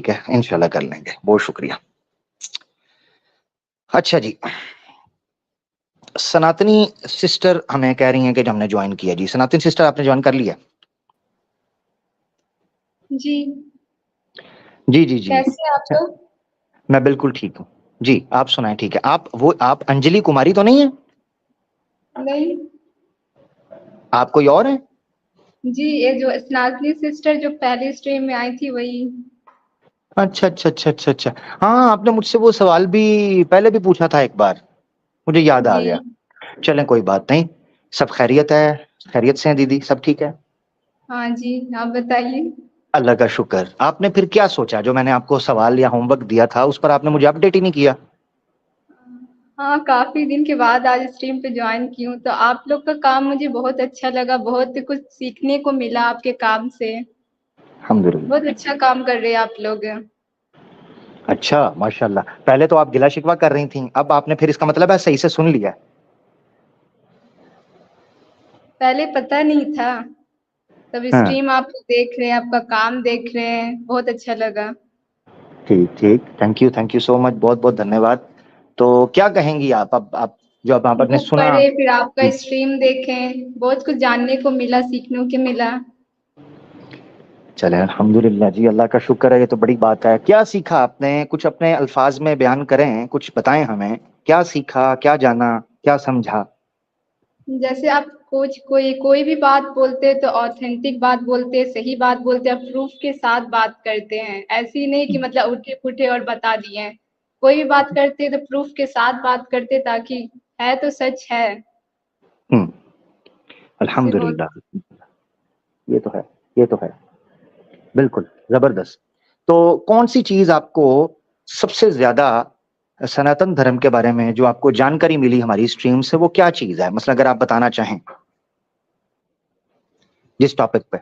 ठीक है, इंशाल्लाह कर लेंगे, बहुत शुक्रिया। अच्छा जी, सनातनी सिस्टर हमें कह रही हैं कि हमने ज्वाइन किया जी। सनातनी सिस्टर आपने ज्वाइन कर लिया? जी। जी जी जी, कैसे हैं आप लोग? मैं बिल्कुल ठीक हूँ जी, आप सुनाएं। ठीक है, आप अंजलि कुमारी तो नहीं है? नहीं। आप कोई और है? जी, ये जो सनातनी सिस्टर जो पहली स्ट्रीम में आई थी वही। अच्छा अच्छा अच्छा अच्छा अच्छा, हाँ आपने मुझसे वो सवाल भी पहले भी पूछा था एक बार, मुझे याद आ जी। गया। चलें कोई बात नहीं, सब खैरियत है? खैरियत से हैं दीदी, सब ठीक है? हाँ जी, आप बताइए। अल्लाह का शुक्र। आपने फिर क्या सोचा, जो मैंने आपको सवाल या होमवर्क दिया था उस पर आपने मुझे अपडेट ही नहीं किया? हाँ, काफ़ी दिन के बाद आज स्ट्रीम पे ज्वाइन की हूँ, तो आप लोग का काम मुझे बहुत अच्छा लगा, बहुत कुछ सीखने को मिला आपके काम से। अल्हम्दुलिल्लाह। बहुत अच्छा काम कर रहे हैं आप लोग। अच्छा माशाल्लाह, पहले तो आप गिला शिकवा कर रही थी, अब आपने फिर इसका मतलब है सही से सुन लिया? पहले पता नहीं था, तब हाँ, स्ट्रीम आप देख रहे हैं, आपका काम देख रहे हैं, बहुत अच्छा लगा। ठीक ठीक, थैंक यू सो मच, बहुत बहुत धन्यवाद। तो क्या कहेंगी आप, अब आप जो अब आपने बुक सुना? पढ़े, फिर आपका जी, स्ट्रीम देखें, बहुत कुछ जानने को मिला, सीखने को मिला। चले अल्हम्दुलिल्लाह जी, अल्लाह का शुक्र है, ये तो बड़ी बात है। क्या सीखा आपने, कुछ अपने अल्फाज में बयान करें, कुछ बताएं हमें, क्या सीखा, क्या जाना, क्या समझा? जैसे आप कुछ कोई कोई भी बात बोलते हैं तो ऑथेंटिक बात बोलते हैं, सही बात बोलते हैं, प्रूफ के साथ बात करते हैं। ऐसी नहीं कि मतलब उठे-फूटे और बता दिए हैं। कोई भी बात करते हैं तो प्रूफ के साथ बात करते हैं, ताकि है तो सच है। हम्म, इससे बहुत अल्हम्दुलिल्लाह, ये तो है, ये तो है, बिल्कुल जबरदस्त। तो कौन सी चीज आपको सबसे ज्यादा सनातन धर्म के बारे में जो आपको जानकारी मिली हमारी स्ट्रीम से, वो क्या चीज है, मतलब अगर आप बताना चाहें जिस टॉपिक पे?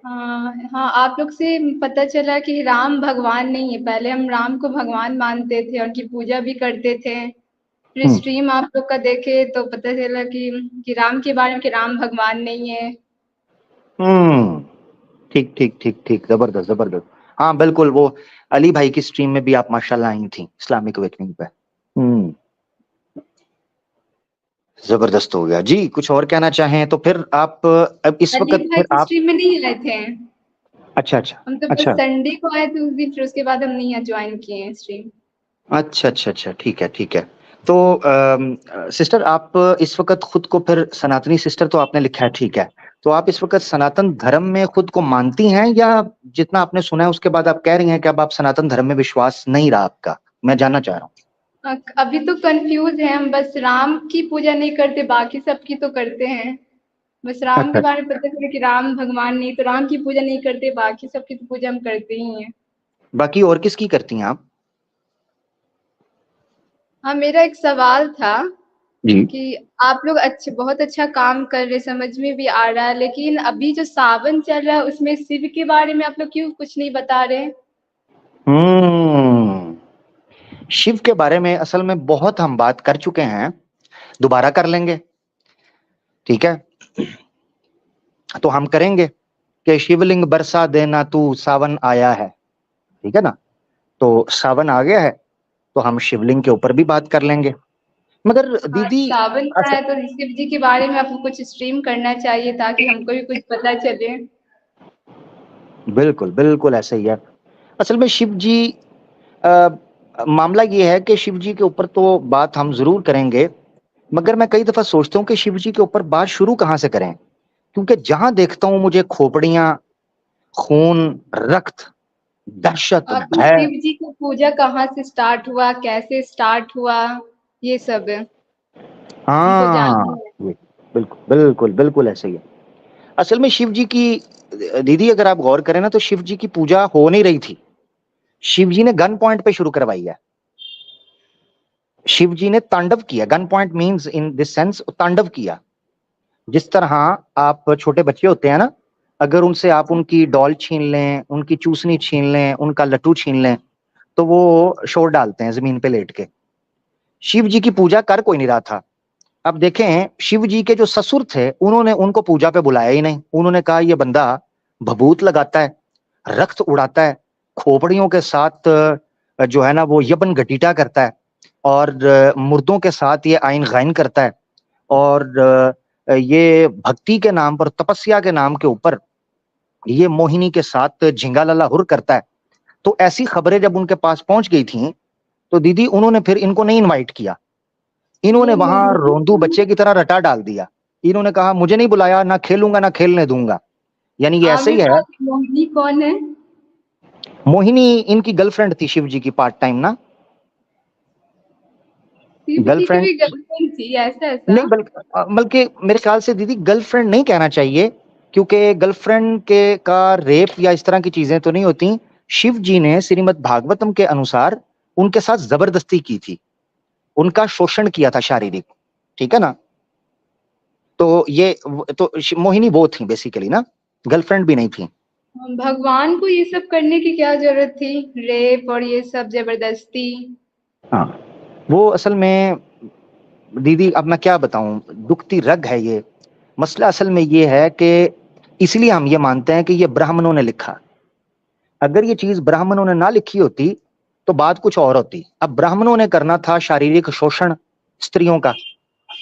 हाँ, हाँ, आप लोग से पता चला कि राम भगवान नहीं है। पहले हम राम को भगवान मानते थे, उनकी पूजा भी करते थे। फिर हम्म स्ट्रीम आप लोग का देखे तो पता चला कि राम के बारे में, कि राम भगवान नहीं है। हम्म, ठीक ठीक ठीक ठीक, जबरदस्त जबरदस्त। हाँ बिल्कुल, वो अली भाई की स्ट्रीम में भी आप माशाल्लाह आई थी, इस्लामिक अवेकनिंग पे। जबरदस्त हो गया जी। कुछ और कहना चाहें तो फिर आप अब इस अली वक्त भाई फिर की आप? स्ट्रीम में नहीं आए थे। अच्छा अच्छा हम तो बस अच्छा संडे को आए थे उस दिन, फिर उसके बाद हम नहीं ज्वाइन किए हैं स्ट्रीम। अच्छा अच्छा अच्छा, ठीक है ठीक है। तो सिस्टर, आप इस वक्त खुद को फिर सनातनी सिस्टर तो आपने लिखा है, ठीक है, तो आप इस वक्त सनातन धर्म में खुद को मानती हैं, या जितना आपने सुना है उसके बाद आप कह रही हैं कि अब आप सनातन धर्म में विश्वास नहीं रहा आपका? मैं जानना चाह रहा हूँ। अभी तो कंफ्यूज है हम, बस राम की पूजा नहीं करते, बाकी सबकी तो करते हैं। बस राम अच्छा के अच्छा, बारे में पता चला कि राम भगवान नहीं, तो राम की पूजा नहीं करते, बाकी सबकी तो पूजा हम करते ही हैं। बाकी और किसकी करती हैं आप? हाँ, मेरा एक सवाल था जी। कि आप लोग अच्छे बहुत अच्छा काम कर रहे, समझ में भी आ रहा है, लेकिन अभी जो सावन चल रहा है उसमें शिव के बारे में आप लोग क्यों कुछ नहीं बता रहे? हम्म, शिव के बारे में असल में बहुत हम बात कर चुके हैं, दोबारा कर लेंगे, ठीक है? तो हम करेंगे कि शिवलिंग बरसा देना तू, सावन आया है, ठीक है ना? तो सावन आ गया है, तो हम शिवलिंग के ऊपर भी बात कर लेंगे। मगर हाँ, दीदी, सावन का अस- है तो शिव जी के बारे में आपको कुछ स्ट्रीम करना चाहिए, ताकि हमको भी कुछ पता चले। बिल्कुल बिल्कुल ऐसे ही है। असल में शिव जी, अ, मामला ये है कि शिव जी के ऊपर तो बात हम जरूर करेंगे, मगर मैं कई दफा सोचता हूँ कि शिव जी के ऊपर बात शुरू कहाँ से करें, क्योंकि जहां देखता हूँ मुझे खोपड़ियां, खून, रक्त, दहशत, आपकी भय। शिव जी की पूजा कहाँ से स्टार्ट हुआ, कैसे स्टार्ट हुआ, ये सब हमको हाँ, जानना है। ये बिल्कुल बिल्कुल बिल्कुल ऐसे ही है। असल में शिव जी की, दीदी अगर आप गौर करें ना, तो शिव जी की पूजा हो नहीं रही थी, शिव जी ने गन पॉइंट पे शुरू करवाई है। शिव जी ने तांडव किया, gun point means in this sense तांडव किया। जिस तरह आप छोटे बच्चे होते हैं ना, अगर उनसे आप उनकी डॉल छीन लें, उनकी चूसनी छीन लें, उनका लट्टू छीन लें, तो वो शोर डालते हैं जमीन पे लेट के। शिव जी की पूजा कर कोई नहीं रहा था। अब देखें, शिव जी के जो ससुर थे, उन्होंने उनको पूजा पे बुलाया ही नहीं। उन्होंने कहा ये बंदा भभूत लगाता है, रक्त उड़ाता है, खोपड़ियों के साथ जो है ना वो यबन घटीटा करता है, और मुर्दों के साथ ये आइन गाइन करता है, और ये भक्ति के नाम पर, तपस्या के नाम के ऊपर ये मोहिनी के साथ झिंगा लला हुर करता है। तो ऐसी खबरें जब उनके पास पहुंच गई थी, तो दीदी उन्होंने फिर इनको नहीं इनवाइट किया, इन्होंने वो वहां मोहिनी रोंदू कौन है? बच्चे की तरह रटा डाल दिया। इन्होंने कहा मुझे नहीं बुलाया, ना खेलूंगा ना खेलने दूंगा। यानी ये ऐसे ही आमिर है। खान की मोहिनी कौन है? मोहिनी इनकी गर्लफ्रेंड थी शिव जी की, पार्ट टाइम ना, शिव जी की गर्लफ्रेंड। भी गर्लफ्रेंड थी ऐसा ऐसा? नहीं, बल्कि मेरे ख्याल से दीदी गर्लफ्रेंड नहीं कहना चाहिए, क्योंकि गर्लफ्रेंड के का रेप या इस तरह की चीजें तो नहीं होती। शिव जी ने श्रीमद् भागवतम के अनुसार उनके साथ जबरदस्ती की थी, उनका शोषण किया था शारीरिक, ठीक है ना। तो ये तो मोहिनी वो थी बेसिकली ना, गर्लफ्रेंड भी नहीं थी। भगवान को ये सब करने की क्या जरूरत थी? रेप और ये सब जबरदस्ती। हाँ, वो असल में दीदी अब मैं क्या बताऊं, दुखती रग है ये। मसला असल में ये है कि इसलिए हम ये मानते हैं कि ये ब्राह्मणों ने लिखा। अगर ये चीज ब्राह्मणों ने ना लिखी होती तो बात कुछ और होती। अब ब्राह्मणों ने करना था शारीरिक शोषण स्त्रियों का,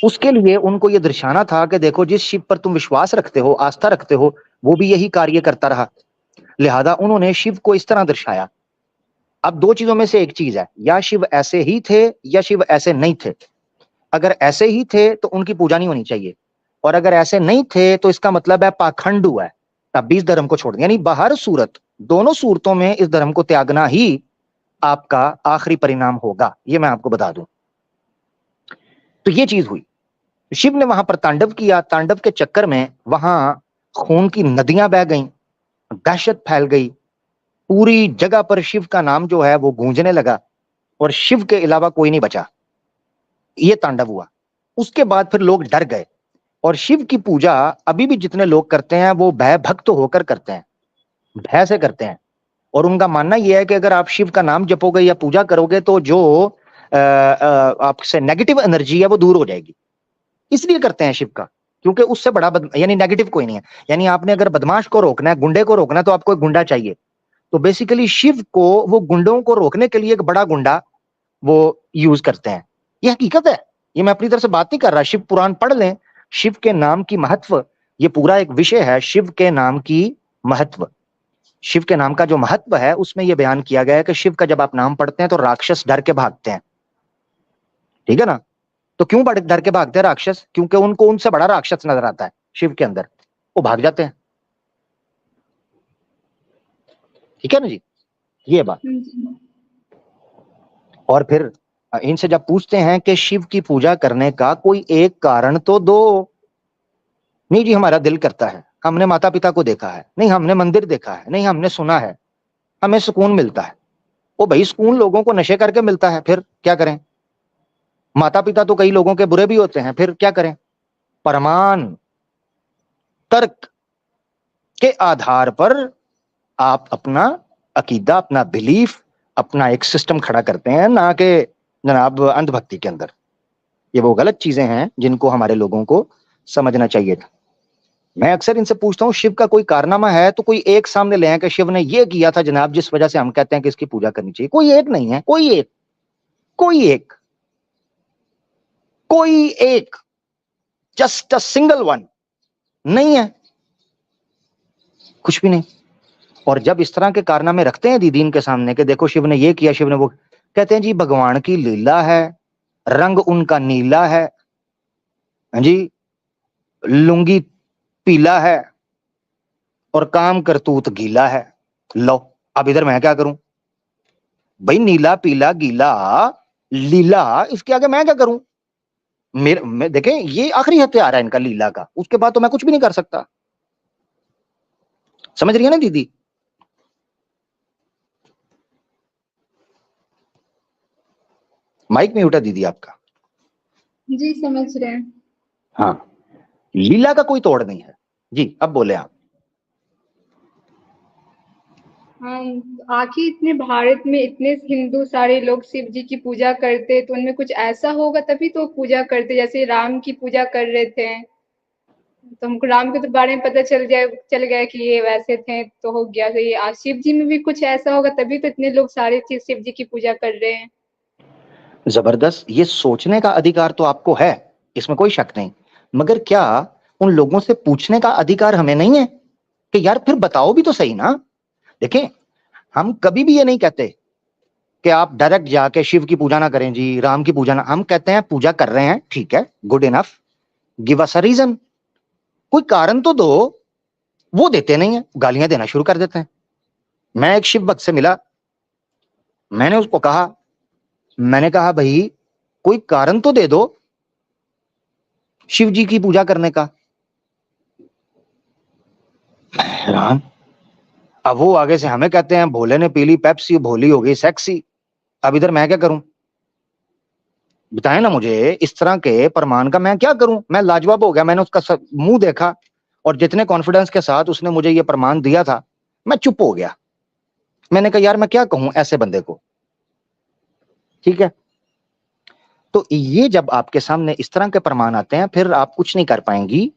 उसके लिए उनको ये दर्शाना था कि देखो जिस शिव पर तुम विश्वास रखते हो, आस्था रखते हो, वो भी यही कार्य करता रहा। लिहाजा उन्होंने शिव को इस तरह दर्शाया। अब दो चीजों में से एक चीज है, या शिव ऐसे ही थे या शिव ऐसे नहीं थे। अगर ऐसे ही थे तो उनकी पूजा नहीं होनी चाहिए, और अगर ऐसे नहीं थे तो इसका मतलब है पाखंड हुआ है, तब भी इस धर्म को छोड़ दिया। यानी बाहर सूरत, दोनों सूरतों में इस धर्म को त्यागना ही आपका आखिरी परिणाम होगा, ये मैं आपको बता दूं। तो ये चीज हुई, शिव ने वहां पर तांडव किया। तांडव के चक्कर में वहां खून की नदियां बह गईं, दहशत फैल गई, पूरी जगह पर शिव का नाम जो है वो गूंजने लगा, और शिव के अलावा कोई नहीं बचा। ये तांडव हुआ। उसके बाद फिर लोग डर गए, और शिव की पूजा अभी भी जितने लोग करते हैं वो भय भक्त होकर करते हैं, भय से करते हैं। और उनका मानना यह है कि अगर आप शिव का नाम जपोगे या पूजा करोगे तो जो आपसे नेगेटिव एनर्जी है वो दूर हो जाएगी। इसलिए करते हैं शिव का, क्योंकि उससे बड़ा यानी नेगेटिव कोई नहीं है। यानी आपने अगर बदमाश को रोकना है, गुंडे को रोकना है, तो आपको एक गुंडा चाहिए। तो बेसिकली शिव को वो गुंडों को रोकने के लिए एक बड़ा गुंडा वो यूज करते हैं। ये हकीकत है, ये मैं अपनी तरफ से बात नहीं कर रहा। शिव पुराण पढ़ लें, शिव के नाम की महत्व, ये पूरा एक विषय है, शिव के नाम की महत्व। शिव के नाम का जो महत्व है उसमें यह बयान किया गया है कि शिव का जब आप नाम पढ़ते हैं तो राक्षस डर के भागते हैं, ठीक है ना। तो क्यों डर के भागते हैं राक्षस? क्योंकि उनको उनसे बड़ा राक्षस नजर आता है शिव के अंदर, वो भाग जाते हैं, ठीक है ना जी, ये बात। और फिर इनसे जब पूछते हैं कि शिव की पूजा करने का कोई एक कारण तो दो, नहीं जी हमारा दिल करता है, हमने माता पिता को देखा है, नहीं हमने मंदिर देखा है, नहीं हमने सुना है, हमें सुकून मिलता है। ओ भाई, सुकून लोगों को नशे करके मिलता है, फिर क्या करें? माता पिता तो कई लोगों के बुरे भी होते हैं, फिर क्या करें? प्रमाण तर्क के आधार पर आप अपना अकीदा, अपना बिलीफ, अपना एक सिस्टम खड़ा करते हैं, ना कि जनाब अंधभक्ति के अंदर। ये वो गलत चीजें हैं जिनको हमारे लोगों को समझना चाहिए था। मैं अक्सर इनसे पूछता हूं शिव का कोई कारनामा है तो कोई एक सामने ले आए कि शिव ने ये किया था जनाब जिस वजह से हम कहते हैं कि इसकी पूजा करनी चाहिए। कोई एक नहीं है, कोई एक, कोई एक, कोई एक, जस्ट अ सिंगल वन नहीं है, कुछ भी नहीं। और जब इस तरह के कारनामे रखते हैं दीदीन के सामने कि देखो शिव ने ये किया, शिव ने वो, कहते हैं जी भगवान की लीला है, रंग उनका नीला है, हाँ जी, लुंगी पीला है और काम करतूत गीला है। लो, अब इधर मैं क्या करूं भाई? नीला पीला गीला लीला, इसके आगे मैं क्या करूं? मैं देखें, ये आखिरी हथियार है इनका लीला का, उसके बाद तो मैं कुछ भी नहीं कर सकता। समझ रही है ना दीदी? माइक में उठा दीदी आपका। जी समझ रहे हैं। हाँ, लीला का कोई तोड़ नहीं है जी। अब बोले आप। हाँ, आखिर इतने भारत में इतने हिंदू सारे लोग शिव जी की पूजा करते, तो उनमें कुछ ऐसा होगा तभी तो पूजा करते, जैसे राम की पूजा कर रहे थे। तो हमको राम के तो बारे में पता चल गया कि ये वैसे थे, तो हो गया। तो ये शिव जी में भी कुछ ऐसा होगा, तभी तो इतने लोग सारे चीज शिव जी की पूजा कर रहे हैं। जबरदस्त, ये सोचने का अधिकार तो आपको है, इसमें कोई शक नहीं, मगर क्या उन लोगों से पूछने का अधिकार हमें नहीं है कि यार फिर बताओ भी तो सही ना। देखें, हम कभी भी ये नहीं कहते कि आप डायरेक्ट जाके शिव की पूजा ना करें जी, राम की पूजा ना, हम कहते हैं पूजा कर रहे हैं, ठीक है, good enough, give us a reason, कोई कारण तो दो। वो देते नहीं है, गालियां देना शुरू कर देते हैं। मैं एक शिव भक्त से मिला, मैंने उसको कहा, मैंने कहा भाई कोई कारण तो दे दो शिव जी की पूजा करने का। हैरान। अब वो आगे से हमें कहते हैं भोले ने पी ली पेप्सी, भोली हो गई सेक्सी। अब इधर मैं क्या करूं, बताएं ना मुझे, इस तरह के प्रमाण का मैं क्या करूं। मैं लाजवाब हो गया, मैंने उसका मुंह देखा और जितने कॉन्फिडेंस के साथ उसने मुझे ये प्रमाण दिया था, मैं चुप हो गया। मैंने कहा यार मैं क्या कहूं ऐसे बंदे को, ठीक है। तो ये जब आपके सामने इस तरह के प्रमाण आते हैं, फिर आप कुछ नहीं कर पाएंगी,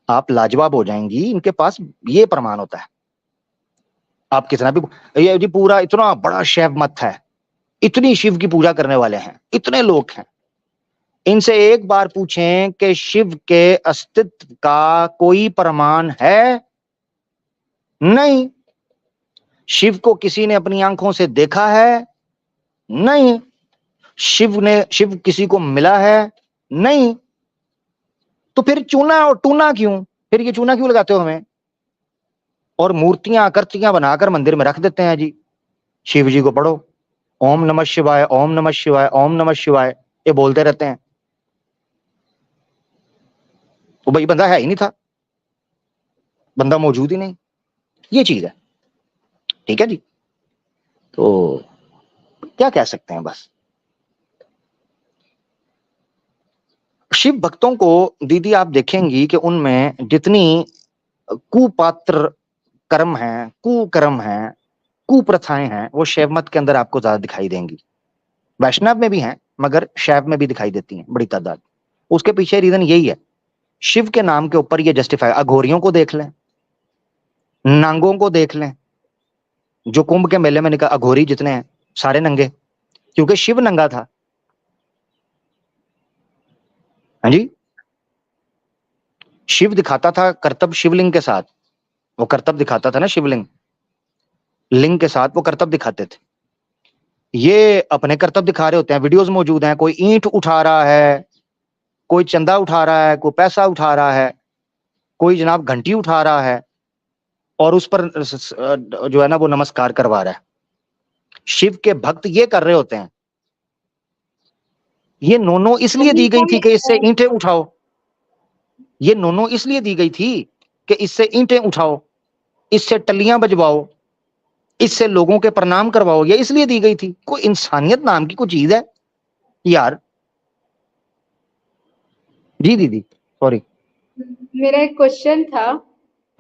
आप लाजवाब हो जाएंगी। इनके पास ये प्रमाण होता है, आप कितना भी, ये जी पूरा इतना बड़ा शैव मत है, इतनी शिव की पूजा करने वाले हैं, इतने लोग हैं, इनसे एक बार पूछें कि शिव के अस्तित्व का कोई प्रमाण है? नहीं। शिव को किसी ने अपनी आंखों से देखा है? नहीं। शिव किसी को मिला है? नहीं। तो फिर चूना और टूना क्यों, फिर ये चूना क्यों लगाते हो हमें, और मूर्तियां आकृतियां बनाकर मंदिर में रख देते हैं जी। शिव जी को पढ़ो, ओम नमः शिवाय, ओम नमः शिवाय, ओम नमः शिवाय, ये बोलते रहते हैं। तो भाई बंदा है ही नहीं था, बंदा मौजूद ही नहीं, ये चीज है, ठीक है जी। तो क्या कह सकते हैं, बस शिव भक्तों को दीदी आप देखेंगी कि उनमें जितनी कुपात्र कर्म है, कुकर्म है, कुप्रथाएं हैं, वो शैव मत के अंदर आपको ज्यादा दिखाई देंगी। वैष्णव में भी हैं, मगर शैव में भी दिखाई देती हैं बड़ी तादाद। उसके पीछे रीजन यही है, शिव के नाम के ऊपर ये जस्टिफाई। अघोरियों को देख लें, नांगों को देख लें, जो कुंभ के मेले में निकल, अघोरी जितने हैं सारे नंगे, क्योंकि शिव नंगा था। हाँ जी, शिव दिखाता था करतब शिवलिंग के साथ, वो करतब दिखाता था ना, शिवलिंग लिंग के साथ वो करतब दिखाते थे। ये अपने करतब दिखा रहे होते हैं, वीडियोस मौजूद हैं, कोई ईंट उठा रहा है, कोई चंदा उठा रहा है, कोई पैसा उठा रहा है, कोई जनाब घंटी उठा रहा है, और उस पर जो है ना वो नमस्कार करवा रहा है। शिव के भक्त ये कर रहे होते हैं। ये नोनो इसलिए दी गई थी कि इससे ईंटें उठाओ, ये नोनो इसलिए दी गई थी कि इससे ईंटें उठाओ, इससे टलियां बजवाओ, इससे लोगों के प्रणाम करवाओ, ये इसलिए दी गई थी। कोई इंसानियत नाम की कोई चीज है यार। जी दीदी, सॉरी। मेरा एक क्वेश्चन था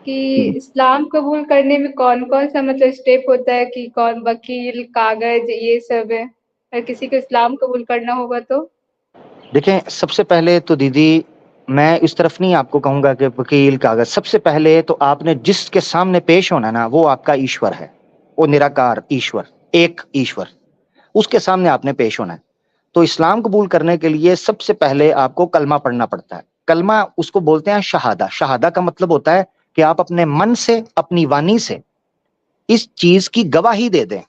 कि इस्लाम कबूल करने में कौन-कौन सा मतलब स्टेप होता है, कि कौन वकील, कागज ये सब है? अगर किसी को इस्लाम कबूल करना होगा तो? देखें, सबसे पहले तो दीदी मैं इस तरफ नहीं आपको कहूंगा कि वकील कागज, सबसे पहले तो आपने जिसके सामने पेश होना ना, वो आपका ईश्वर है, वो निराकार ईश्वर, एक ईश्वर, उसके सामने आपने पेश होना है। तो इस्लाम कबूल करने के लिए सबसे पहले आपको कलमा पढ़ना पड़ता है। कलमा उसको बोलते हैं शहादा। शहादा का मतलब होता है कि आप अपने मन से, अपनी वाणी से इस चीज की गवाही दे दें,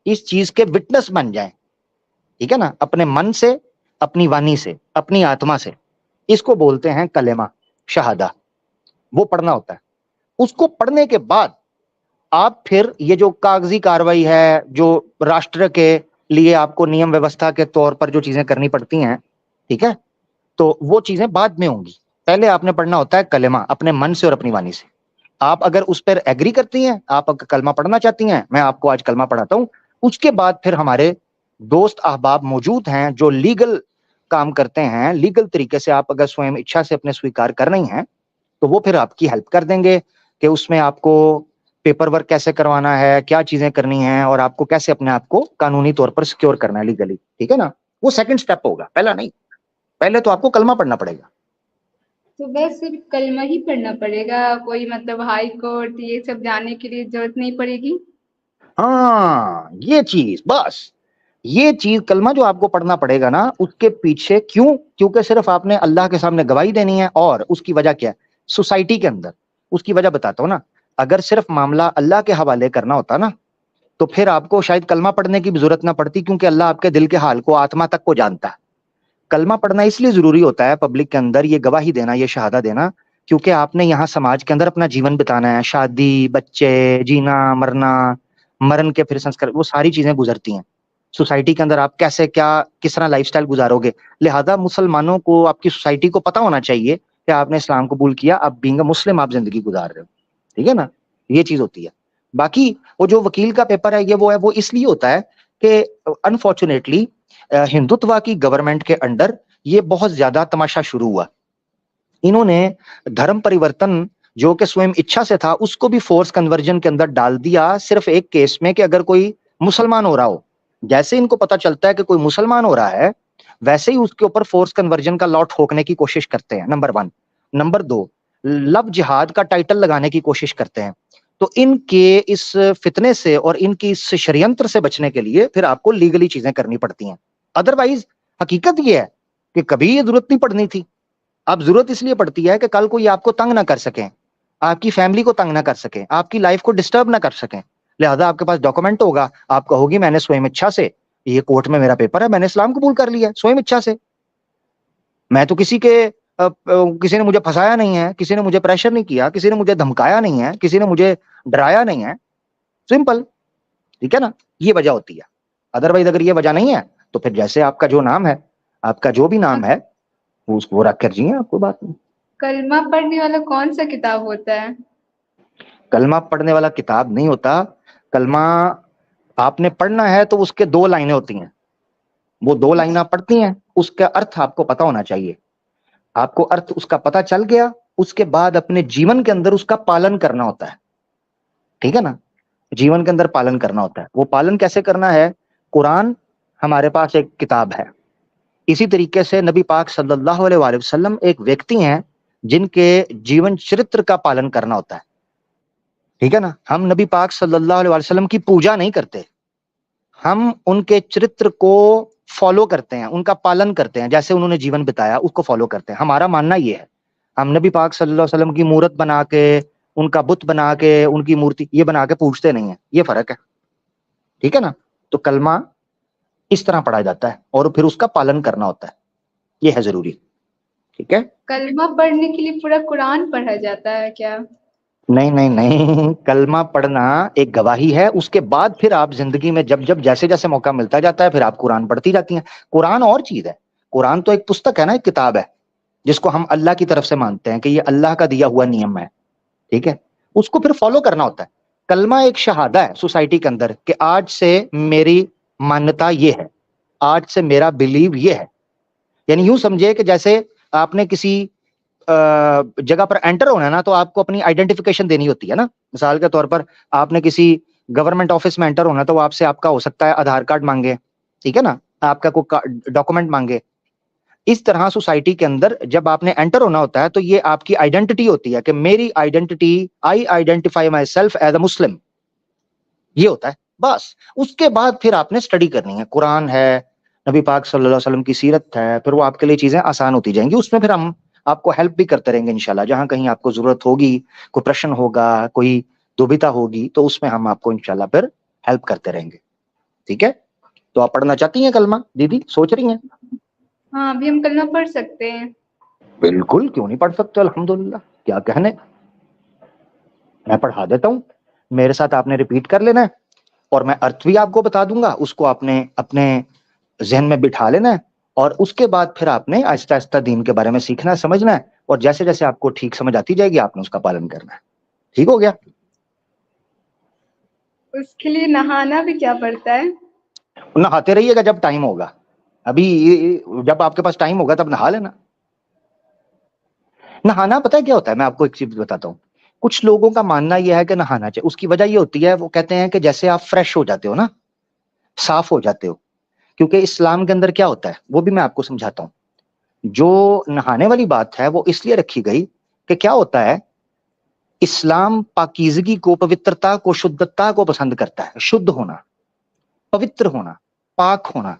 इस चीज के विटनेस बन जाएं, ठीक है ना, अपने मन से, अपनी वाणी से, अपनी आत्मा से, इसको बोलते हैं कलेमा, शहादा। वो पढ़ना होता है। उसको पढ़ने के बाद आप फिर ये जो कागजी कार्रवाई है, जो राष्ट्र के लिए आपको नियम व्यवस्था के तौर पर जो चीजें करनी पड़ती हैं, ठीक है, तो वो चीजें बाद में होंगी। पहले आपने पढ़ना होता है कलेमा, अपने मन से और अपनी वाणी से। आप अगर उस पर एग्री करती हैं, आप अगर कलमा पढ़ना चाहती हैं, मैं आपको आज कलमा पढ़ाता हूं। उसके बाद फिर हमारे दोस्त अहबाब मौजूद हैं जो लीगल काम करते हैं, लीगल तरीके से आप अगर स्वयं इच्छा से अपने स्वीकार कर रही हैं, तो वो फिर आपकी हेल्प कर देंगे कि उसमें आपको पेपर वर्क कैसे करवाना है, क्या चीजें करनी है, और आपको कैसे अपने आप को कानूनी तौर पर सिक्योर करना है लीगली, ठीक है ना। वो सेकंड स्टेप होगा, पहला नहीं। पहले तो आपको कलमा पढ़ना पड़ेगा। तो बस सिर्फ कलमा ही पढ़ना पड़ेगा, कोई मतलब हाई कोर्ट ये सब जाने के लिए जरूरत नहीं पड़ेगी? हाँ, ये चीज बस, ये चीज कलमा जो आपको पढ़ना पड़ेगा ना, उसके पीछे क्यों, क्योंकि सिर्फ आपने अल्लाह के सामने गवाही देनी है। और उसकी वजह क्या है सोसाइटी के अंदर, उसकी वजह बताता हूं ना। अगर सिर्फ मामला अल्लाह के हवाले करना होता ना, तो फिर आपको शायद कलमा पढ़ने की भी जरूरत ना पड़ती, क्योंकि अल्लाह आपके दिल के हाल को, आत्मा तक को जानता है। कलमा पढ़ना इसलिए जरूरी होता है पब्लिक के अंदर, ये गवाही देना, ये शहादा देना, क्योंकि आपने यहाँ समाज के अंदर अपना जीवन बिताना है। शादी, बच्चे, जीना, मरना, मरण के फिर संस्कार, वो सारी चीजें गुजरती हैं सोसाइटी के अंदर। आप कैसे क्या किस तरह लाइफस्टाइल गुजारोगे, लिहाजा मुसलमानों को, आपकी सोसाइटी को पता होना चाहिए कि आपने इस्लाम कबूल किया, अब बीइंग अ मुस्लिम आप जिंदगी गुजार रहे हो। ठीक है ना, ये चीज होती है। बाकी वो जो वकील का पेपर है, ये वो है, वो इसलिए होता है कि अनफॉर्चुनेटली हिंदुत्व की गवर्नमेंट के अंडर ये बहुत ज्यादा तमाशा शुरू हुआ। इन्होंने धर्म परिवर्तन जो कि स्वयं इच्छा से था, उसको भी फोर्स कन्वर्जन के अंदर डाल दिया, सिर्फ एक केस में कि अगर कोई मुसलमान हो रहा हो, जैसे इनको पता चलता है कि कोई मुसलमान हो रहा है, वैसे ही उसके ऊपर फोर्स कन्वर्जन का लॉ ठोकने की कोशिश करते हैं, नंबर 1। नंबर 2, लव जिहाद का टाइटल लगाने की कोशिश करते हैं। तो इनके इस फितने से और इनकी इस षड्यंत्र से बचने के लिए फिर आपको लीगली चीजें करनी पड़ती हैं। अदरवाइज हकीकत ये है कि कभी ये जरूरत नहीं पड़नी थी। अब जरूरत इसलिए पड़ती है कि कल कोई आपको तंग ना कर सके, आपकी फैमिली को तंग ना कर सके, आपकी लाइफ को डिस्टर्ब ना कर सके। लिहाजा आपके पास डॉक्यूमेंट होगा, आप कहोगी मैंने स्वयं इच्छा से, ये कोर्ट में मेरा पेपर है, मैंने इस्लाम कबूल कर लिया स्वयं इच्छा से। मैं तो किसी ने मुझे फंसाया नहीं है, किसी ने मुझे प्रेशर नहीं किया, किसी ने मुझे धमकाया नहीं है, किसी ने मुझे डराया नहीं है। सिंपल। ठीक है ना, ये वजह होती है। अदरवाइज अगर ये वजह नहीं है, तो फिर जैसे आपका जो नाम है, आपका जो भी नाम है, वो उसको रख कर जिए, आपको बात नहीं। कलमा पढ़ने वाला कौन सा किताब होता है? कलमा पढ़ने वाला किताब नहीं होता। कलमा आपने पढ़ना है तो उसके 2 लाइनें होती हैं, वो 2 लाइनें आप पढ़ती हैं, उसका अर्थ आपको पता होना चाहिए। आपको अर्थ उसका पता चल गया, उसके बाद अपने जीवन के अंदर उसका पालन करना होता है। ठीक है ना, जीवन के अंदर पालन करना होता है। वो पालन कैसे करना है? कुरान हमारे पास एक किताब है, इसी तरीके से नबी पाक सल्लल्लाहु अलैहि वसल्लम एक व्यक्ति हैं जिनके जीवन चरित्र का पालन करना होता है। ठीक है ना, हम नबी पाक सल्लल्लाहु अलैहि वसल्लम की पूजा नहीं करते, हम उनके चरित्र को फॉलो करते हैं, उनका पालन करते हैं, जैसे उन्होंने जीवन बिताया उसको फॉलो करते हैं। हमारा मानना ये है, हम नबी पाक सल्लल्लाहु अलैहि वसल्लम की मूर्त बना के, उनका बुत बना के, उनकी मूर्ति ये बना के पूजते नहीं है, ये फर्क है। ठीक है ना, तो कलमा इस तरह पढ़ा जाता है और फिर उसका पालन करना होता है, ये है जरूरी। ठीक है, कलमा पढ़ने के लिए पूरा कुरान पढ़ा जाता है क्या? नहीं नहीं नहीं, कलमा पढ़ना एक गवाही है, उसके बाद फिर आप जिंदगी में जब जब जैसे जैसे मौका मिलता जाता है, फिर आप कुरान पढ़ती जाती हैं। कुरान और चीज है, कुरान तो एक पुस्तक है ना, एक किताब है, जिसको हम अल्लाह की तरफ से मानते हैं कि ये अल्लाह का दिया हुआ नियम है। ठीक है, उसको फिर फॉलो करना होता है। कलमा एक शहादा है सोसाइटी के अंदर कि आज से मेरी मान्यता ये है, आज से मेरा बिलीव ये है। यानी यूं समझिए कि जैसे आपने किसी जगह पर एंटर होना है ना, तो आपको अपनी आइडेंटिफिकेशन देनी होती है ना। मिसाल के तौर पर आपने किसी गवर्नमेंट ऑफिस में एंटर होना, तो आपसे आपका हो सकता है आधार कार्ड मांगे, ठीक है ना, आपका कोई डॉक्यूमेंट मांगे। इस तरह सोसाइटी के अंदर जब आपने एंटर होना होता है, तो ये आपकी आइडेंटिटी होती है कि मेरी identity, I identify myself as a Muslim, ये होता है बस। उसके बाद फिर आपने स्टडी करनी है, कुरान है, नबी पाक सल्लल्लाहु अलैहि वसल्लम की सीरत है, फिर वो आपके लिए चीजें आसान होती जाएंगी। उसमें फिर हम आपको हेल्प भी करते रहेंगे इंशाल्लाह, जहां कहीं आपको जरूरत होगी, कोई प्रश्न होगा, कोई दुविधा होगी, तो उसमें हम आपको इंशाल्लाह फिर हेल्प करते रहेंगे। ठीक है, तो आप पढ़ना चाहती हैं कलमा दीदी, सोच रही हैं? हाँ, अभी हम कलमा पढ़ सकते हैं। बिल्कुल, क्यों नहीं पढ़ सकते, अल्हम्दुलिल्लाह, क्या कहने। मैं पढ़ा देता हूँ, मेरे साथ आपने रिपीट कर लेना है, और मैं अर्थ भी आपको बता दूंगा, उसको आपने अपने जहन में बिठा लेना है, और उसके बाद फिर आपने आहिस्ता आहिस्ता दीन के बारे में सीखना है, समझना है, और जैसे जैसे आपको ठीक समझ आती जाएगी आपने उसका पालन करना है। ठीक हो गया? उसके लिए नहाना भी क्या पड़ता है? नहाते रहिएगा जब टाइम होगा, अभी जब आपके पास टाइम होगा तब नहा लेना। नहाना पता है क्या होता है, मैं आपको एक चीज बताता हूँ। कुछ लोगों का मानना यह है कि नहाना चाहिए, उसकी वजह ये होती है, वो कहते हैं कि जैसे आप फ्रेश हो जाते हो ना, साफ हो जाते हो। क्योंकि इस्लाम के अंदर क्या होता है वो भी मैं आपको समझाता हूँ। जो नहाने वाली बात है वो इसलिए रखी गई कि क्या होता है, इस्लाम पाकीज़गी को, पवित्रता को, शुद्धता को पसंद करता है। शुद्ध होना, पवित्र होना, पाक होना,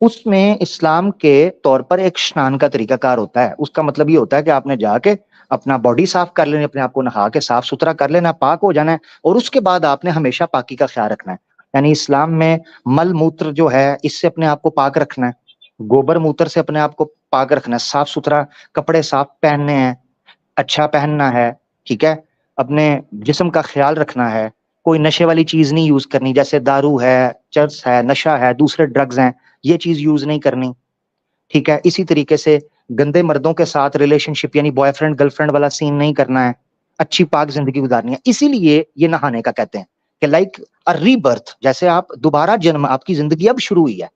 उसमें इस्लाम के तौर पर एक स्नान का तरीकाकार होता है। उसका मतलब ये होता है कि आपने जाके अपना बॉडी साफ कर लेनी, अपने आप को नहा के साफ सुथरा कर लेना, पाक हो जाना है, और उसके बाद आपने हमेशा पाकी का ख्याल रखना है। यानी इस्लाम में मल मूत्र जो है इससे अपने आप को पाक रखना है, गोबर मूत्र से अपने आप को पाक रखना है, साफ सुथरा कपड़े साफ पहनने हैं, अच्छा पहनना है, ठीक है, अपने जिस्म का ख्याल रखना है, कोई नशे वाली चीज नहीं यूज करनी, जैसे दारू है, चर्स है, नशा है, दूसरे ड्रग्स हैं, ये चीज यूज नहीं करनी, ठीक है। इसी तरीके से गंदे मर्दों के साथ रिलेशनशिप यानी बॉयफ्रेंड गर्लफ्रेंड वाला सीन नहीं करना है, अच्छी पाक जिंदगी गुजारनी है। इसीलिए ये नहाने का कहते हैं कि लाइक अ रीबर्थ, जैसे आप दोबारा जन्म, आपकी जिंदगी अब शुरू हुई है।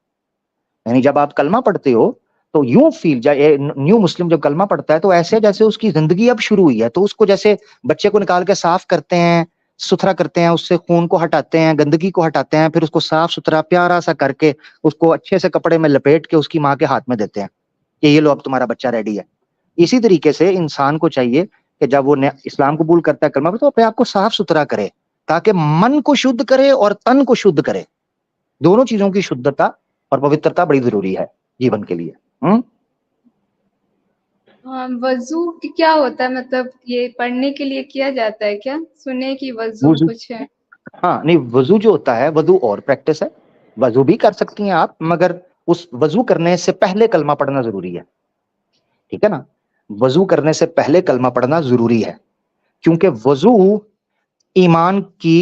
यानी जब आप कलमा पढ़ते हो तो यूं फील, न्यू मुस्लिम जब कलमा पढ़ता है तो ऐसे जैसे उसकी जिंदगी अब शुरू हुई है। तो उसको जैसे बच्चे को निकाल के साफ करते हैं, सुथरा करते हैं, उससे खून को हटाते हैं, गंदगी को हटाते हैं, फिर उसको साफ सुथरा प्यारा सा करके उसको अच्छे से कपड़े में लपेट के उसकी माँ के हाथ में देते हैं कि ये लो अब तुम्हारा बच्चा रेडी है। इसी तरीके से इंसान को चाहिए कि जब वो इस्लाम कबूल करता है, कलमा, तो अपने आप को साफ सुथरा करे, ताकि मन को शुद्ध करे और तन को शुद्ध करे। दोनों चीजों की शुद्धता और पवित्रता बड़ी जरूरी है जीवन के लिए। हाँ, वजू क्या होता है, मतलब ये पढ़ने के लिए किया जाता है क्या? सुने कि वजू वुजू, कुछ है। हाँ नहीं, वजू जो होता है, वजू और प्रैक्टिस है। वजू भी कर सकती हैं आप, मगर उस वजू करने से पहले कलमा पढ़ना जरूरी है, ठीक है ना। वजू करने से पहले कलमा पढ़ना जरूरी है, क्योंकि वजू ईमान की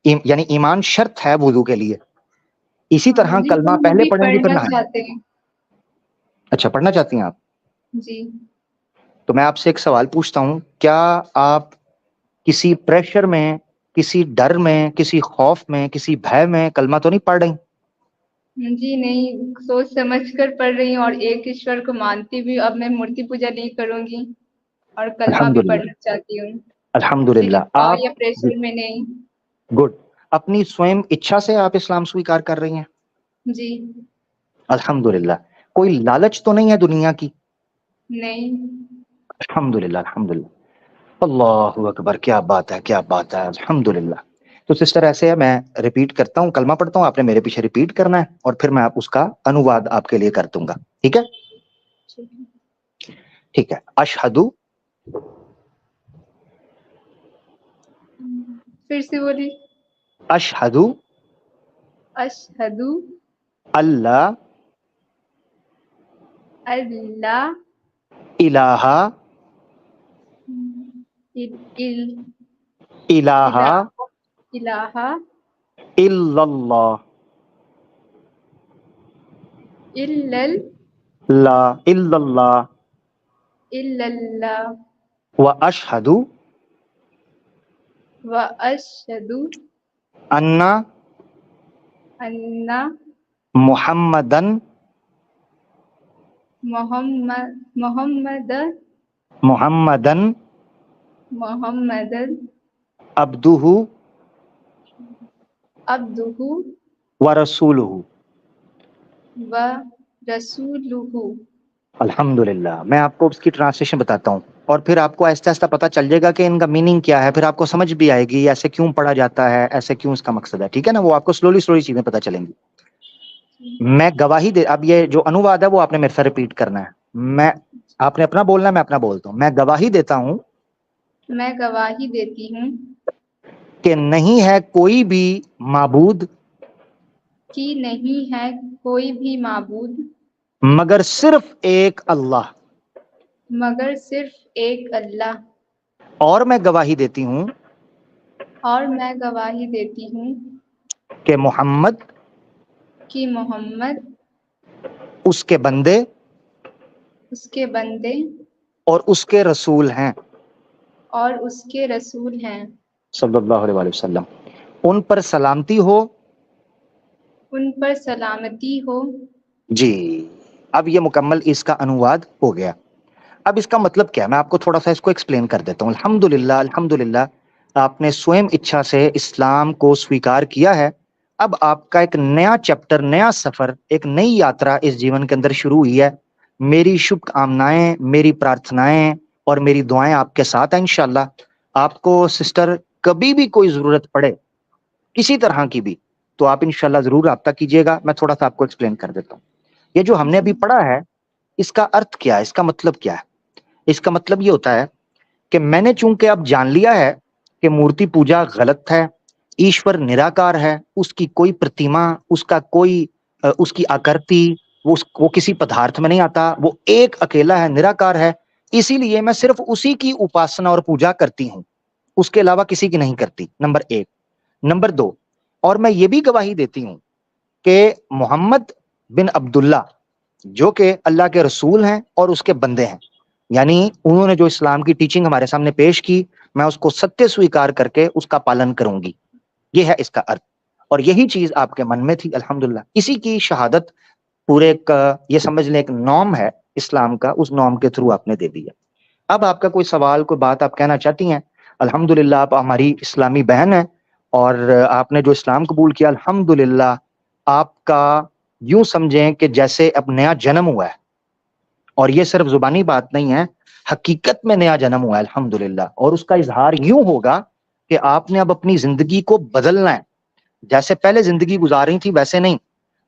यानी ईमान शर्त है वजू के लिए। इसी हाँ तरह जी, कलमा हम पहले अभी पढ़ेंगे फिर पढ़ना नहाएंगे। चाहते हैं। अच्छा, पढ़ना चाहती हैं आप? जी। तो मैं आपसे एक सवाल पूछता हूं, क्या आप किसी प्रेशर में, किसी डर में, किसी खौफ में, किसी भय में कलमा तो नहीं पढ़ रही? जी नहीं, सोच समझ कर पढ़ रही हूँ और एक ईश्वर को मानती भी हूँ। अब मैं मूर्ति पूजा नहीं करूंगी और कलमा भी अल्हम्दुलिल्लाह, पढ़ना चाहती हूँ। किसी अल्हम्दुलिल्लाह। दबाव आप या प्रेशर में नहीं। गुड, अपनी स्वयं इच्छा से आप इस्लाम स्वीकार कर रही हैं? जी। अल्हम्दुलिल्लाह। कोई लालच तो नहीं है दुनिया की? नहीं। अल्हम्दुलिल्लाह, अल्हम्दुलिल्लाह। अल्लाहु अकबर, क्या बात है, क्या बात है, अल्हम्दुलिल्लाह। तो सिस्टर ऐसे है, मैं रिपीट करता हूँ, कलमा पढ़ता हूँ, आपने मेरे पीछे रिपीट करना है और फिर मैं उसका अनुवाद आपके लिए कर दूंगा, ठीक है? ठीक है। अशहदु, फिर से बोली। अशहदु अशहदु अल्ला अल्ला इलाहा इल, इल, इलाहा इलाहा इलाहा इल्लल्लाह इल्लल ला इल्लल्लाह इल्लल्लाह व अशहदु व अशहदु अन्ना अन्ना मुहम्मदन मोहम्मद मुहम्मदन मोहम्मदन अब्दुहु अब्दुहु व रसूलुहु। व रसूलुहु। अल्हम्दुलिल्लाह। मैं आपको उसकी ट्रांसलेशन बताता हूँ और फिर आपको आहिस्ता आहिस्ता पता चल जाएगा कि इनका मीनिंग क्या है, फिर आपको समझ भी आएगी ऐसे क्यों पढ़ा जाता है, ऐसे क्यों इसका मकसद है, ठीक है ना। वो आपको स्लोली स्लोली चीजें पता चलेंगी। मैं गवाही दे, अब ये जो अनुवाद है वो आपने मेरे साथ रिपीट करना है। मैं, आपने अपना बोलना है, मैं अपना बोलता हूँ। मैं गवाही देता हूँ मैं गवाही देती हूँ कि नहीं है कोई भी माबूद कि नहीं है कोई भी माबूद मगर सिर्फ एक अल्लाह, मगर सिर्फ एक अल्लाह। और मैं गवाही देती हूँ और मैं गवाही देती हूँ कि मोहम्मद कि मोहम्मद उसके बंदे उसके बंदे और उसके रसूल हैं, और उसके रसूल हैं। सल्लल्लाहु अलैहि वसल्लम। उन पर सलामती हो। उन पर सलामती हो। जी, अब ये मुकम्मल इसका अनुवाद हो गया। अब इसका मतलब क्या है, मैं आपको थोड़ा सा इसको एक्सप्लेन कर देता हूँ। अल्हम्दुलिल्लाह, अल्हम्दुलिल्लाह, आपने स्वयं इच्छा से इस्लाम को स्वीकार किया है। अब आपका एक नया चैप्टर, नया सफर, एक नई यात्रा इस जीवन के अंदर शुरू हुई है। मेरी शुभकामनाएं, मेरी प्रार्थनाएं और मेरी दुआएं आपके साथ हैं इंशाल्लाह। आपको सिस्टर कभी भी कोई जरूरत पड़े किसी तरह की भी, तो आप इंशाल्लाह जरूर राब्ता कीजिएगा। मैं थोड़ा सा आपको एक्सप्लेन कर देता हूँ। ये जो हमने अभी पढ़ा है, इसका अर्थ क्या है, इसका मतलब क्या है? इसका मतलब ये होता है कि मैंने चूंकि अब जान लिया है कि मूर्ति पूजा गलत है, ईश्वर निराकार है, उसकी कोई प्रतिमा, उसका कोई उसकी आकृति, वो किसी पदार्थ में नहीं आता, वो एक अकेला है, निराकार है। इसीलिए मैं सिर्फ उसी की उपासना और पूजा करती हूं, उसके अलावा किसी की नहीं करती, नंबर 1। नंबर 2, और मैं ये भी गवाही देती हूं कि मोहम्मद बिन अब्दुल्ला जो कि अल्लाह के रसूल हैं और उसके बंदे हैं, यानी उन्होंने जो इस्लाम की टीचिंग हमारे सामने पेश की, मैं उसको सत्य स्वीकार करके उसका पालन करूंगी। ये है इसका अर्थ। और यही चीज आपके मन में थी, अल्हम्दुलिल्लाह। इसी की शहादत पूरे एक, ये समझ लें, एक नॉर्म है इस्लाम का, उस नॉर्म के थ्रू आपने दे दिया। अब आपका कोई सवाल, कोई बात आप कहना चाहती हैं? अल्हम्दुलिल्लाह आप हमारी इस्लामी बहन है और आपने जो इस्लाम कबूल किया, अल्हम्दुलिल्लाह आपका यूं समझें कि जैसे अब नया जन्म हुआ है। और ये सिर्फ जुबानी बात नहीं है, हकीकत में नया जन्म हुआ है अल्हम्दुलिल्लाह। और उसका इजहार यूं होगा कि आपने अब अपनी जिंदगी को बदलना है। जैसे पहले जिंदगी गुजार रही थी वैसे नहीं,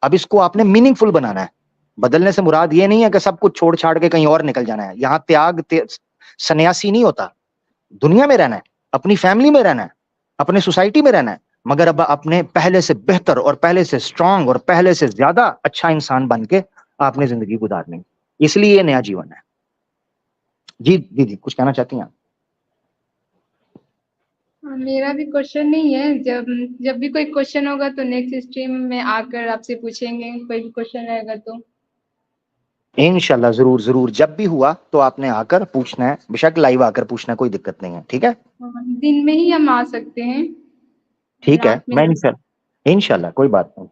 अब इसको आपने मीनिंगफुल बनाना है। बदलने से मुराद ये नहीं है कि सब कुछ छोड़ छाड़ के कहीं और निकल जाना है। यहाँ सन्यासी नहीं होता। दुनिया में रहना है, अपनी फैमिली में रहना है, अपने सोसाइटी में रहना है, मगर अब अपने पहले से बेहतर और पहले से स्ट्रांग और पहले से ज्यादा अच्छा इंसान बन के आपने जिंदगी गुजारनी। इसलिए ये नया जीवन है। जी दीदी, कुछ कहना चाहती हैं आप? मेरा भी क्वेश्चन नहीं है। जब जब भी कोई क्वेश्चन होगा तो नेक्स्ट स्ट्रीम में आकर आपसे पूछेंगे, कोई भी क्वेश्चन रहेगा तो। इंशाल्लाह जरूर जरूर, जब भी हुआ तो आपने आकर पूछना है, बेशक लाइव आकर पूछना, कोई दिक्कत नहीं है, ठीक है? दिन में ही हम आ सकते हैं, ठीक है, रात में मैं नहीं। इंशाल्लाह कोई बात नहीं,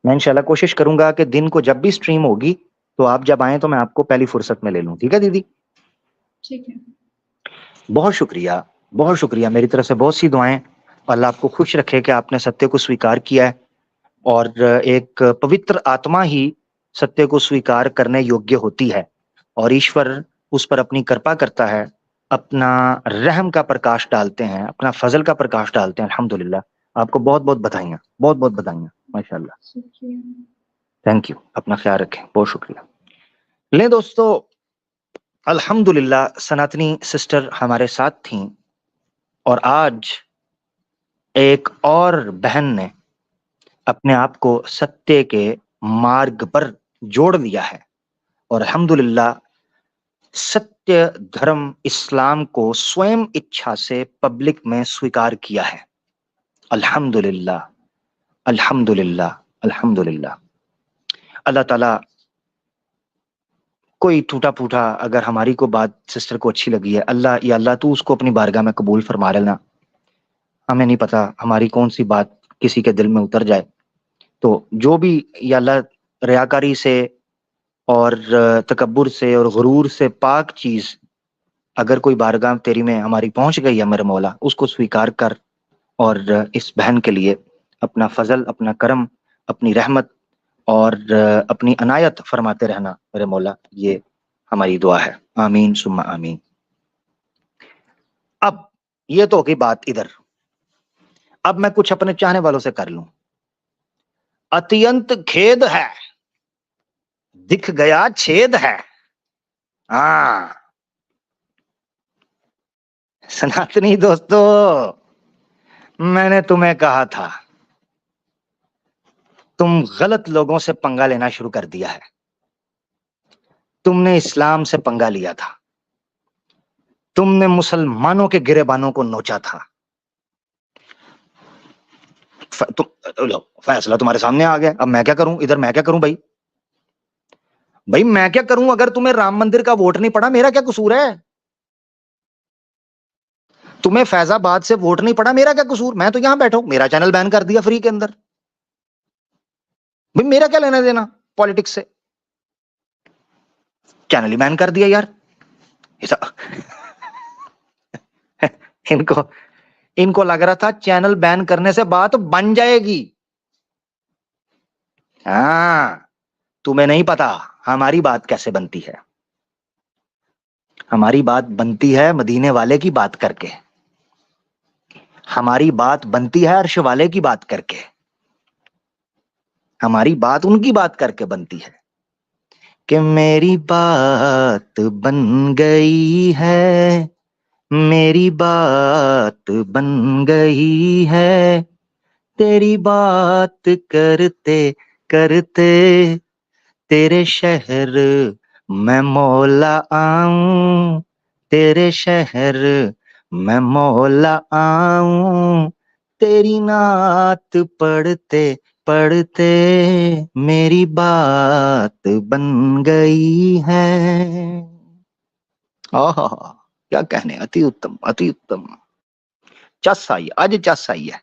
मैं इंशाल्लाह कोशिश करूंगा कि दिन को जब भी स्ट्रीम होगी तो आप जब आए तो मैं आपको पहली फुर्सत में ले लूं, ठीक है दीदी? ठीक है। बहुत शुक्रिया, बहुत शुक्रिया। मेरी तरफ से बहुत सी दुआएं। अल्लाह आपको खुश रखे कि आपने सत्य को स्वीकार किया है। और एक पवित्र आत्मा ही सत्य को स्वीकार करने योग्य होती है, और ईश्वर उस पर अपनी कृपा करता है, अपना रहम का प्रकाश डालते हैं, अपना फजल का प्रकाश डालते हैं। अल्हम्दुलिल्लाह। आपको बहुत बहुत बधाइयाँ, बहुत बहुत बधाइयाँ, माशाल्लाह। शुक्रिया। थैंक यू, अपना ख्याल रखें, बहुत शुक्रिया। ले दोस्तों, अल्हम्दुलिल्लाह सनातनी सिस्टर हमारे साथ थीं, और आज एक और बहन ने अपने आप को सत्य के मार्ग पर जोड़ लिया है, और अल्हम्दुलिल्लाह सत्य धर्म इस्लाम को स्वयं इच्छा से पब्लिक में स्वीकार किया है। अल्हम्दुलिल्लाह, अल्हम्दुलिल्लाह, अल्हम्दुलिल्लाह। अल्लाह ताला, कोई टूटा फूटा अगर हमारी को बात सिस्टर को अच्छी लगी है, अल्लाह या अल्लाह तू उसको अपनी बारगाह में कबूल फरमा लेना। हमें नहीं पता हमारी कौन सी बात किसी के दिल में उतर जाए, तो जो भी, या अल्लाह रियाकारी से और तकब्बुर से और गुरूर से पाक चीज अगर कोई बारगाह तेरी में हमारी पहुंच गई है, मेरे मौला उसको स्वीकार कर, और इस बहन के लिए अपना फजल, अपना करम, अपनी रहमत और अपनी अनायत फरमाते रहना मेरे मौला। ये हमारी दुआ है। आमीन सुम्मा आमीन। अब ये तो होगी बात इधर। अब मैं कुछ अपने चाहने वालों से कर लूं। अत्यंत खेद है, दिख गया छेद है। हाँ सनातनी दोस्तों, मैंने तुम्हें कहा था, तुम गलत लोगों से पंगा लेना शुरू कर दिया है। तुमने इस्लाम से पंगा लिया था, तुमने मुसलमानों के गिरेबानों को नोचा था। लो, फैसला तुम्हारे सामने आ गया। अब मैं क्या करूं इधर, मैं क्या करूं भाई? भाई मैं क्या करूं? अगर तुम्हें राम मंदिर का वोट नहीं पड़ा, मेरा क्या कसूर है? तुम्हें फैजाबाद से वोट नहीं पड़ा, मेरा क्या कसूर? मैं तो यहां बैठा हूं, मेरा चैनल बैन कर दिया फ्री के अंदर। भाई मेरा क्या लेना देना पॉलिटिक्स से? चैनल ही बैन कर दिया यार। इनको इनको लग रहा था चैनल बैन करने से बात बन जाएगी। हाँ, तुम्हें नहीं पता हमारी बात कैसे बनती है। हमारी बात बनती है मदीने वाले की बात करके, हमारी बात बनती है अर्श वाले की बात करके, हमारी बात उनकी बात करके बनती है कि मेरी बात बन गई है, मेरी बात बन गई है, तेरी बात करते करते तेरे शहर मैं मौला आऊं, तेरे शहर मैं मौला आऊं, तेरी नात पढ़ते पढ़ते मेरी बात बन गई है। आहा, क्या कहने, अति उत्तम, अति उत्तम। चस आई, आज चस आई है।